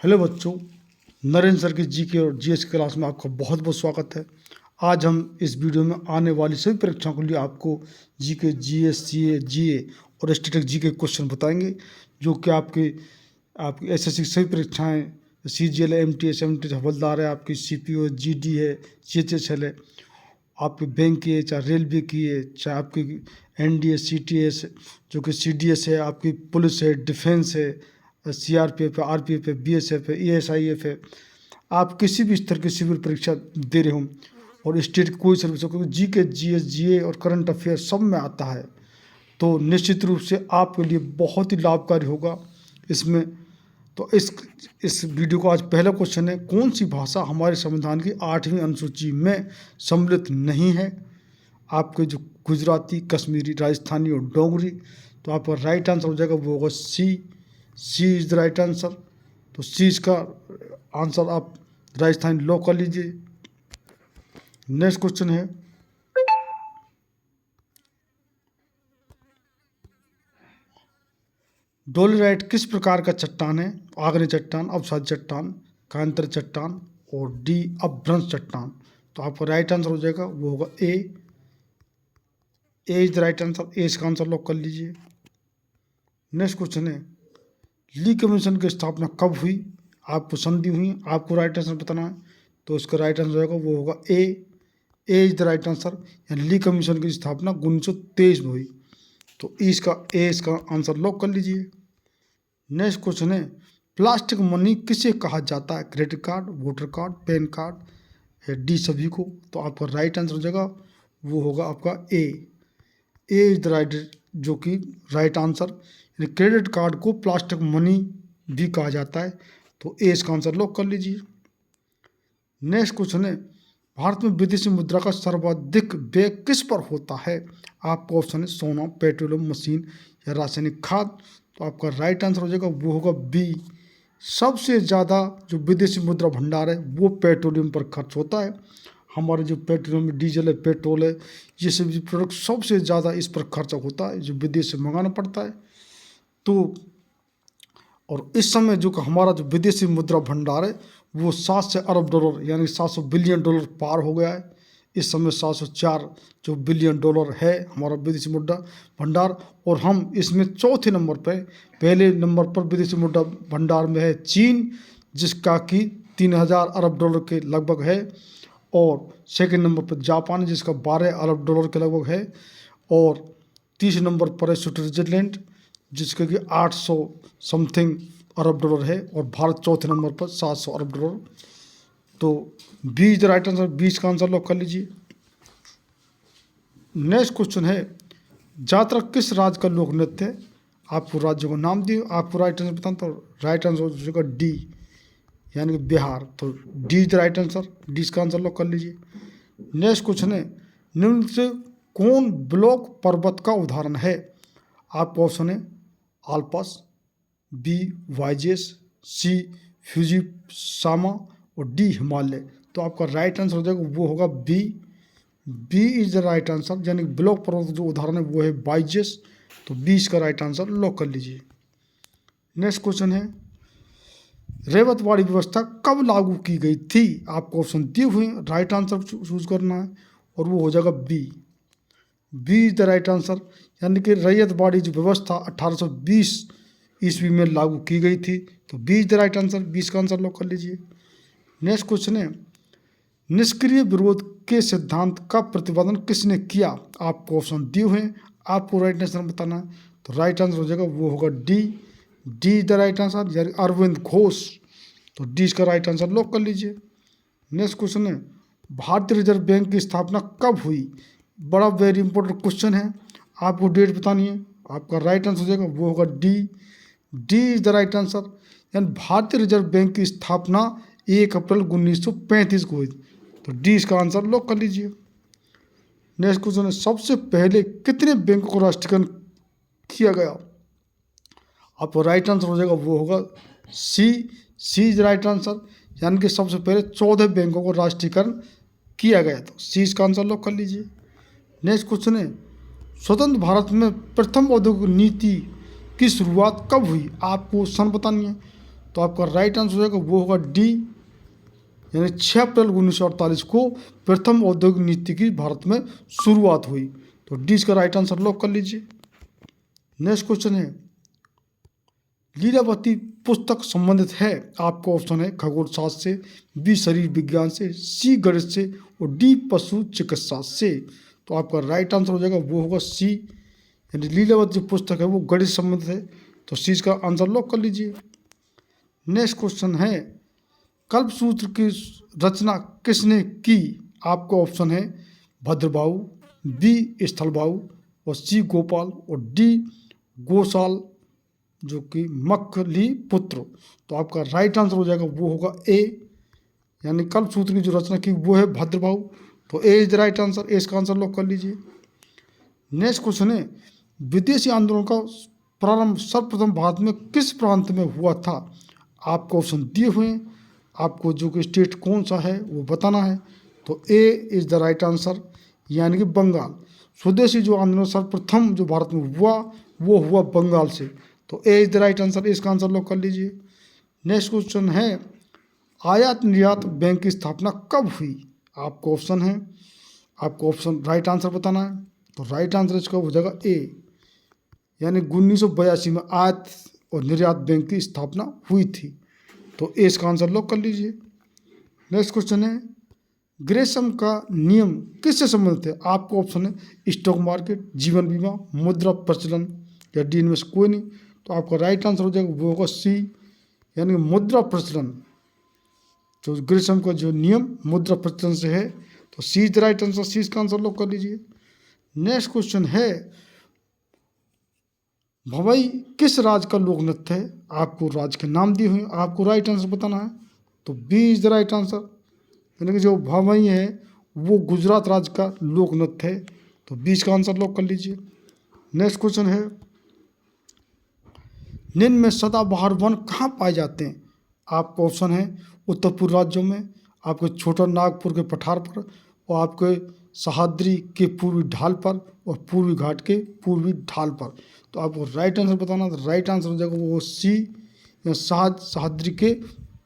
Hello बच्चों, Narendra sir की GK और जीएस की क्लास में आपका बहुत बहुत स्वागत है। आज हम इस वीडियो में आने वाली सभी परीक्षाओं के लिए आपको जीके, जीएस, सीए, जीए और स्टैटिक जीके क्वेश्चन बताएंगे, जो कि आपकी एसएससी की सभी परीक्षाएं, सीजीएल है, एमटीएस हवलदार है, आपकी सीपीओ, जीडी है, सीएचएसएल है, आपके बैंक की है, चाहे रेलवे की है, चाहे आपकी एनडीए, सीटीएस जो कि सीडीएस है, आपकी पुलिस है, डिफेंस है, सीआरपीएफ है, आरपीएफ है, बीएसएफ है, एएसआईएफ है। आप किसी भी स्तर की सिविल परीक्षा दे रहे हो और स्टेट कोई सर्विस हो, क्योंकि जीके, जीएस, जीए और करंट अफेयर सब में आता है, तो निश्चित रूप से आपके लिए बहुत ही लाभकारी होगा इसमें। तो इस वीडियो का आज पहला क्वेश्चन है, कौन सी भाषा हमारे संविधान की 8वीं अनुसूची में सम्मिलित नहीं है? आपके जो गुजराती, कश्मीरी, राजस्थानी और डोगरी। तो आपका राइट आंसर हो जाएगा, वो होगा सी इज़ द राइट आंसर। तो सी इसका आंसर आप राजस्थानी लॉक कर लीजिए। नेक्स्ट क्वेश्चन है, डोलेराइट किस प्रकार का चट्टान है? आग्नेय चट्टान, अवसाद चट्टान, कांतर चट्टान और डी अपभ्रंश चट्टान। तो आपका राइट आंसर हो जाएगा, वो होगा ए इज द राइट आंसर। ए इसका आंसर लॉक कर लीजिए। नेक्स्ट क्वेश्चन है, ली कमीशन की स्थापना कब हुई? आपको संधि हुई, आपको राइट आंसर बताना है। तो इसका राइट आंसर होगा, वो होगा ए इज द राइट आंसर। यानी ली कमीशन की स्थापना 1923 में हुई। तो इसका आंसर लॉक कर लीजिए। नेक्स्ट क्वेश्चन है, प्लास्टिक मनी किसे कहा जाता है? Credit card, voter card, pan card या डी सभी को? तो आपका राइट आंसर हो जाएगा, वो होगा आपका ए इज द राइट, जो कि राइट आंसर। यानी क्रेडिट कार्ड को प्लास्टिक मनी भी कहा जाता है। तो ए इसका आंसर लॉक कर लीजिए। नेक्स्ट क्वेश्चन है, भारत में विदेशी मुद्रा का सर्वाधिक व्यय किस पर होता है? आपका ऑप्शन है सोना, पेट्रोलियम, मशीन या रासायनिक खाद। तो आपका राइट आंसर हो जाएगा, वो होगा बी। सबसे ज़्यादा जो विदेशी मुद्रा भंडार है वो पेट्रोलियम पर खर्च होता है। हमारे जो पेट्रोलियम, डीजल है, पेट्रोल है, ये सभी प्रोडक्ट सबसे ज़्यादा इस पर खर्चा होता है, जो विदेश से मंगाना पड़ता है। तो और इस समय जो कि हमारा जो विदेशी मुद्रा भंडार है वो 700 अरब डॉलर यानी 700 बिलियन डॉलर पार हो गया है। इस समय 704 जो बिलियन डॉलर है हमारा विदेशी मुद्रा भंडार, और हम इसमें चौथे नंबर पर, पहले नंबर पर विदेशी मुद्रा भंडार में है चीन, जिसका कि 3000 अरब डॉलर के लगभग है, और सेकंड नंबर पर जापान जिसका 12 अरब डॉलर के लगभग है, और तीसरे नंबर पर है स्विट्जरलैंड जिसका कि 800 समथिंग अरब डॉलर है, और भारत चौथे नंबर पर 700 अरब डॉलर। तो B is the right answer, 20 का आंसर लॉक कर लीजिए। नेक्स्ट क्वेश्चन है, जात्रा किस राज्य का लोक नृत्य है? आपको राज्य को नाम दिए, आपको राइट आंसर बताना। तो राइट आंसर हो जाएगा डी, यानी कि बिहार। तो D is the right answer, D का आंसर लॉक कर लीजिए। नेक्स्ट क्वेश्चन है, निम्न से कौन ब्लॉक पर्वत का उदाहरण है? आपका ऑप्शन है आल्पस, बी वाइजेस, सी फ्यूजी सामा और डी हिमालय। तो आपका राइट आंसर हो जाएगा, वो होगा B is the right answer. यानी ब्लॉक पर्वत जो उदाहरण है वो है वाइजेस। तो 20 का राइट आंसर लॉक कर लीजिए। नेक्स्ट क्वेश्चन है, रेवतवाड़ी व्यवस्था कब लागू की गई थी? आपको ऑप्शन दिए हुए हैं, राइट आंसर चूज करना है, और वो हो जाएगा B is the right answer. यानी कि रैयतवाड़ी जो व्यवस्था 1820 ईस्वी में लागू की गई थी। तो B is the right answer, 20 का आंसर लॉक कर लीजिए। नेक्स्ट क्वेश्चन है, निष्क्रिय विरोध के सिद्धांत का प्रतिपादन किसने किया? आपको ऑप्शन दिए हुए हैं, आपको राइट आंसर बताना है। तो राइट आंसर हो जाएगा, वो होगा D is the right answer, यानी अरविंद घोष। तो डी इसका राइट आंसर लॉक कर लीजिए। नेक्स्ट क्वेश्चन है, भारतीय रिजर्व बैंक की स्थापना कब हुई? बड़ा वेरी इंपॉर्टेंट क्वेश्चन है, आपको डेट बतानी है। आपका राइट आंसर हो जाएगा, वो होगा D is the right answer. यानी भारतीय रिजर्व बैंक की स्थापना 1 अप्रैल 1935 को हुई। तो डी इसका आंसर लॉक कर लीजिए। नेक्स्ट क्वेश्चन है, सबसे पहले कितने बैंकों को राष्ट्रीयकरण किया गया? आपको राइट आंसर हो जाएगा, वो होगा सी इज राइट आंसर। यानी कि सबसे पहले 14 बैंकों को राष्ट्रीयकरण किया गया। तो सी इसका आंसर लॉक कर लीजिए। नेक्स्ट क्वेश्चन है, स्वतंत्र भारत में प्रथम औद्योगिक नीति की शुरुआत कब हुई? आपको सन बतानी है। तो तो आपका राइट आंसर हो जाएगा वो होगा डी, यानी 6 अप्रैल 1948 को प्रथम औद्योगिक नीति की भारत में शुरुआत हुई। तो डी इसका राइट आंसर लॉक कर लीजिए। नेक्स्ट क्वेश्चन है, लीलावती पुस्तक संबंधित है? आपका ऑप्शन है खगोल शास्त्र से, बी शरीर विज्ञान से, सी गणित से और डी पशु चिकित्सा से। तो आपका राइट आंसर हो जाएगा वो होगा सी, यानी लीलावती जो पुस्तक है वो गणित से संबंधित है। तो सी इसका आंसर लॉक कर लीजिए। नेक्स्ट क्वेश्चन है, कल्पसूत्र की रचना किसने की? आपका ऑप्शन है भद्रबाहु, बी स्थलबाहु और सी गोपाल और डी गोसाल जो कि मखली पुत्र। तो आपका राइट आंसर हो जाएगा वो होगा ए, यानी कल्पसूत्र की जो रचना की वो है भद्रबाहु। तो ए इज द राइट आंसर, ए इसका आंसर लॉक कर लीजिए। नेक्स्ट क्वेश्चन है, विदेशी आंदोलन का प्रारंभ सर्वप्रथम भारत में किस प्रांत में हुआ था? आपको ऑप्शन दिए हुए हैं, आपको जो कि स्टेट कौन सा है वो बताना है। तो ए इज द राइट आंसर, यानी कि बंगाल। स्वदेशी जो आंदोलन सर्वप्रथम जो भारत में हुआ वो हुआ बंगाल से। तो ए इज द राइट आंसर, इसका आंसर लॉक कर लीजिए। नेक्स्ट क्वेश्चन है, आयात निर्यात बैंक की स्थापना कब हुई? आपको ऑप्शन है, आपको ऑप्शन राइट आंसर बताना है। तो राइट आंसर इसका हो जाएगा ए, यानी 1982 में आयात और निर्यात बैंक की स्थापना हुई थी। तो ए इसका आंसर लॉक कर लीजिए। नेक्स्ट क्वेश्चन है, ग्रेशम का नियम किससे संबंधित है? आपको ऑप्शन है स्टॉक मार्केट, जीवन बीमा, मुद्रा प्रचलन या डी इनमें से कोई नहीं। तो आपका राइट आंसर हो जाएगा वो होगा सी, यानी मुद्रा प्रचलन। जो ग्रेशम का जो नियम मुद्रा प्रचलन से है। तो सी इज द राइट आंसर, सी इसका आंसर लॉक कर लीजिए। नेक्स्ट क्वेश्चन है, भवई किस राज्य का लोक नृत्य है? आपको राज्य के नाम दिए हुए, आपको राइट आंसर बताना है। तो B is the right answer, यानी कि जो भवई है वो गुजरात राज्य का लोक नृत्य है। तो बी इसका आंसर लॉक कर लीजिए। नेक्स्ट क्वेश्चन है, निम्न में सदाबहार वन कहाँ पाए जाते हैं? आपका ऑप्शन है उत्तर पूर्व राज्यों में, आपके छोटा नागपुर के पठार पर और आपके सह्याद्री के पूर्वी ढाल पर और पूर्वी घाट के पूर्वी ढाल पर। तो आपको राइट आंसर बताना, तो राइट आंसर हो जाएगा वो सी, या सह्याद्री के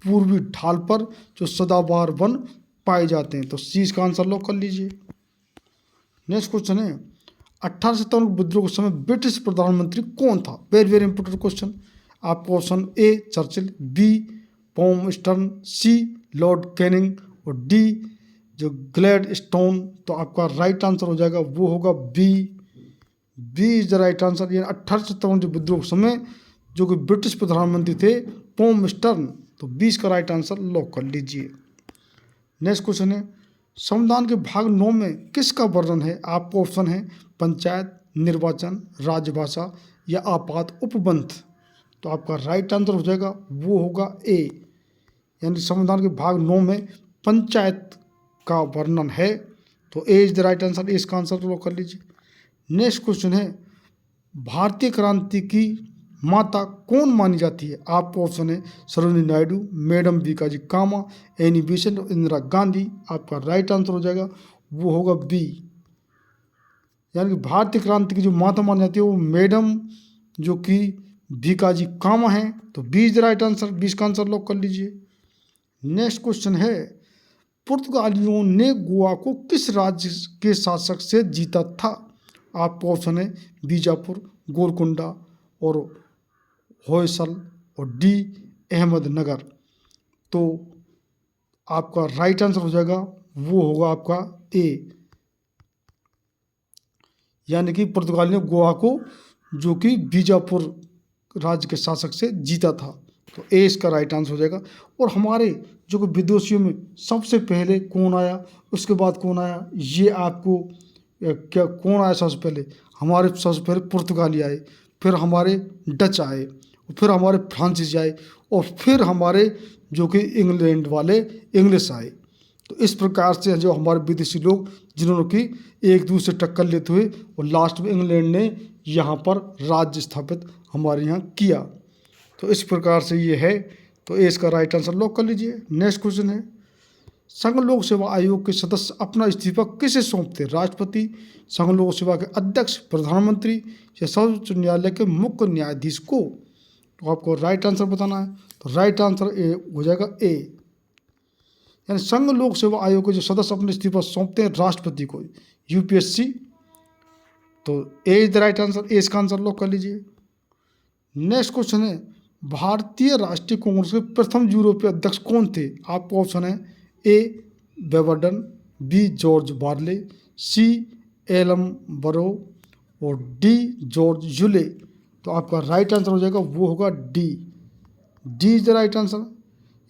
पूर्वी ढाल पर जो सदाबहार वन पाए जाते हैं। तो सी इसका आंसर लॉक कर लीजिए। नेक्स्ट क्वेश्चन है, 1857 विद्रोह के समय ब्रिटिश प्रधानमंत्री कौन था? Very very important question. आपको option A Churchill, B Palmerston, C Lord Canning और डी जो ग्लैडस्टोन। तो आपका राइट आंसर हो जाएगा वो होगा B, B is the right answer. ये 1857 जो विद्रोह के समय जो कि ब्रिटिश प्रधानमंत्री थे पॉमस्टर्न। तो 20 का राइट आंसर लॉक कर लीजिए। नेक्स्ट क्वेश्चन है, संविधान के भाग 9 में किसका वर्णन है? आपको ऑप्शन है पंचायत, निर्वाचन, राजभाषा या आपात उपबंध। तो आपका राइट आंसर हो जाएगा वो होगा ए, यानी संविधान के भाग 9 में पंचायत का वर्णन है। तो ए इज द राइट आंसर, इसका आंसर लॉक कर लीजिए। नेक्स्ट क्वेश्चन है, भारतीय क्रांति की माता कौन मानी जाती है? आपको ऑप्शन है सरोजिनी नायडू, मैडम भिकाजी कामा, एनी बेसेंट और इंदिरा गांधी। आपका राइट आंसर हो जाएगा वो होगा बी, यानी कि भारतीय क्रांति की जो माता मानी जाती है वो मैडम जो कि भिकाजी कामा है। तो B is the right answer, 20 का आंसर लॉक कर लीजिए। नेक्स्ट क्वेश्चन है, पुर्तगालियों ने गोवा को किस राज्य के शासक से जीता था? आपको ऑप्शन है बीजापुर, गोलकुंडा और होयसल और डी अहमदनगर। तो आपका राइट आंसर हो जाएगा वो होगा आपका ए, यानी कि पुर्तगालियों ने गोवा को जो कि बीजापुर राज्य के शासक से जीता था। तो ए इसका राइट आंसर हो जाएगा। और हमारे जो कि विदेशियों में सबसे पहले कौन आया, उसके बाद कौन आया, ये आपको क्या कौन आया सबसे पहले? हमारे सबसे पहले पुर्तगाली आए, फिर हमारे डच आए, फिर हमारे फ्रांसीसी आए और फिर हमारे जो कि इंग्लैंड वाले इंग्लिश आए। तो इस प्रकार से जो हमारे विदेशी लोग जिन्होंने कि एक दूसरे टक्कर लेते हुए और लास्ट में इंग्लैंड ने यहाँ पर राज्य स्थापित हमारे यहाँ किया। तो इस प्रकार से ये है। तो ए इसका राइट आंसर लॉक कर लीजिए। नेक्स्ट क्वेश्चन है, संघ लोक सेवा आयोग के सदस्य अपना इस्तीफा किसे सौंपते? राष्ट्रपति, संघ लोक सेवा के अध्यक्ष, प्रधानमंत्री या सर्वोच्च न्यायालय के मुख्य न्यायाधीश को? तो आपको राइट आंसर बताना है। तो राइट आंसर ए हो जाएगा ए। यानी संघ लोक सेवा आयोग के जो सदस्य अपने इस्तीफा सौंपते हैं राष्ट्रपति को, यूपीएससी, तो ए इज द राइट आंसर, ए इसका आंसर लॉक कर लीजिए। नेक्स्ट क्वेश्चन है, भारतीय राष्ट्रीय कांग्रेस के प्रथम यूरोपीय अध्यक्ष कौन थे? आपको ऑप्शन है ए बेवर्डन, बी जॉर्ज बार्ले, सी एलम बरो और डी जॉर्ज यूले। तो आपका राइट आंसर हो जाएगा वो होगा D. D is the right answer.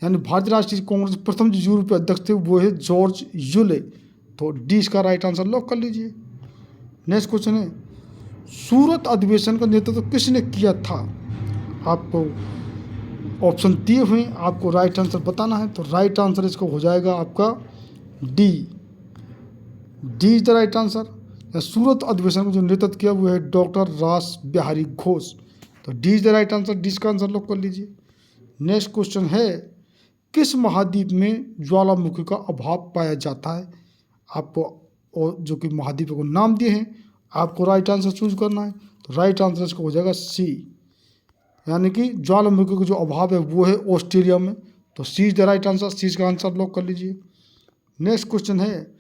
यानी भारतीय राष्ट्रीय कांग्रेस के प्रथम जो यूरोपीय अध्यक्ष थे वो है जॉर्ज यूले। तो डी इसका राइट आंसर लॉक कर लीजिए। नेक्स्ट क्वेश्चन है, सूरत अधिवेशन का नेतृत्व किसने किया था? आपको ऑप्शन दिए हुए, आपको राइट आंसर बताना है। तो राइट आंसर इसको हो जाएगा आपका D. D is the right answer. Surat अधिवेशन को जो नेतृत्व किया वो है डॉक्टर रास बिहारी घोष। तो D is the right answer, D इसका आंसर लॉक कर लीजिए। नेक्स्ट क्वेश्चन है, किस महाद्वीप में ज्वालामुखी का अभाव पाया जाता है? आपको और जो कि महाद्वीप को नाम दिए हैं, आपको राइट आंसर चूज करना है। तो राइट आंसर इसका हो जाएगा सी। यानी कि ज्वालामुखी का जो अभाव है वो है ऑस्ट्रेलिया में। तो सी इज द राइट आंसर, सी का आंसर लॉक कर लीजिए। नेक्स्ट क्वेश्चन है,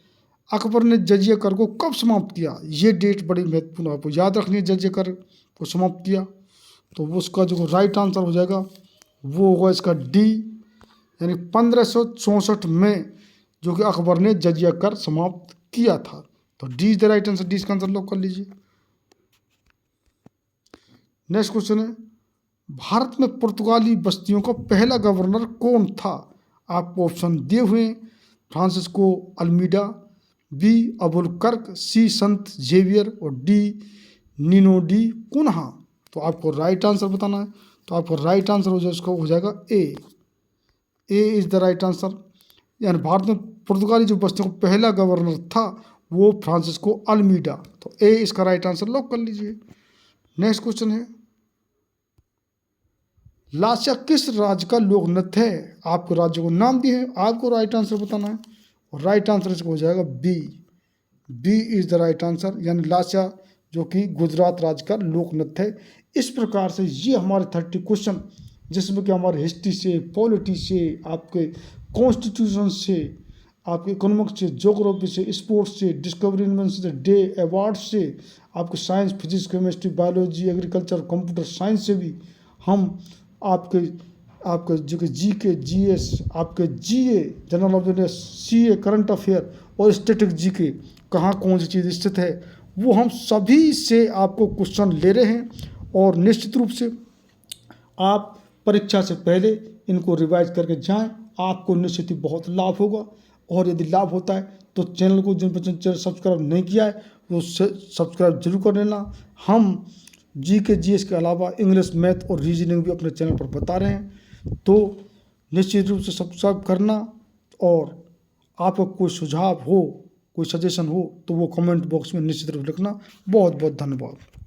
अकबर ने जजिया कर को कब समाप्त किया? ये डेट बड़ी महत्वपूर्ण है, आपको याद रखनी है। जजिया कर को समाप्त किया तो उसका जो राइट आंसर हो जाएगा वो होगा इसका डी। यानी 1564 में जो कि अकबर ने जजिया कर समाप्त किया था। तो D is the right answer, D इसका आंसर लॉक कर लीजिए। नेक्स्ट क्वेश्चन है, भारत में पुर्तगाली बस्तियों का पहला गवर्नर कौन था? आपको ऑप्शन दिए हुए हैं, फ्रांसिस्को अल्मीडा, बी अबुल कर्क, सी संत जेवियर और डी निनो डी कुन्हा। तो आपको राइट आंसर बताना है। तो आपको राइट आंसर हो जाएगा, उसका हो जाएगा ए। ए इज द राइट आंसर। यानी भारत में पुर्तगाली जो बस्तियों का पहला गवर्नर था वो फ्रांसिस्को अल्मीडा। तो ए इसका राइट आंसर लॉक कर लीजिए। नेक्स्ट क्वेश्चन है, लाचा किस राज्य का लोक नृत्य है? आपको राज्य को नाम दिए हैं, आपको राइट आंसर बताना है। और राइट आंसर इसको हो जाएगा B. B is the right answer. यानी लाचा जो कि गुजरात राज्य का लोक नृत्य है। इस प्रकार से ये हमारे 30 क्वेश्चन, जिसमें कि हमारे हिस्ट्री से, पॉलिटी से, आपके कॉन्स्टिट्यूशन से, आपके इकोनॉमिक्स से, ज्योग्राफी से, स्पोर्ट्स से, डिस्कवरी इन्वेंशन डे अवार्ड से, आपके science, physics, chemistry, biology, agriculture, computer science से भी हम आपके जो कि जी के, जी एस, आपके जी a general awareness, C A current affair और स्टैटिक जी के कहाँ कौन सी चीज़ स्थित है वो हम सभी से आपको क्वेश्चन ले रहे हैं। और निश्चित रूप से आप परीक्षा से पहले इनको रिवाइज करके जाएं, आपको निश्चित ही बहुत लाभ होगा। और यदि लाभ होता है तो चैनल को जिन बच्चों ने चैनल सब्सक्राइब नहीं किया है वो सब्सक्राइब जरूर कर लेना। हम जी के, जी एस के अलावा इंग्लिश, मैथ और रीजनिंग भी अपने चैनल पर बता रहे हैं। तो निश्चित रूप से सब्सक्राइब करना। और आपका कोई सुझाव हो, कोई सजेशन हो तो वो कमेंट बॉक्स में निश्चित रूप से लिखना। बहुत बहुत धन्यवाद।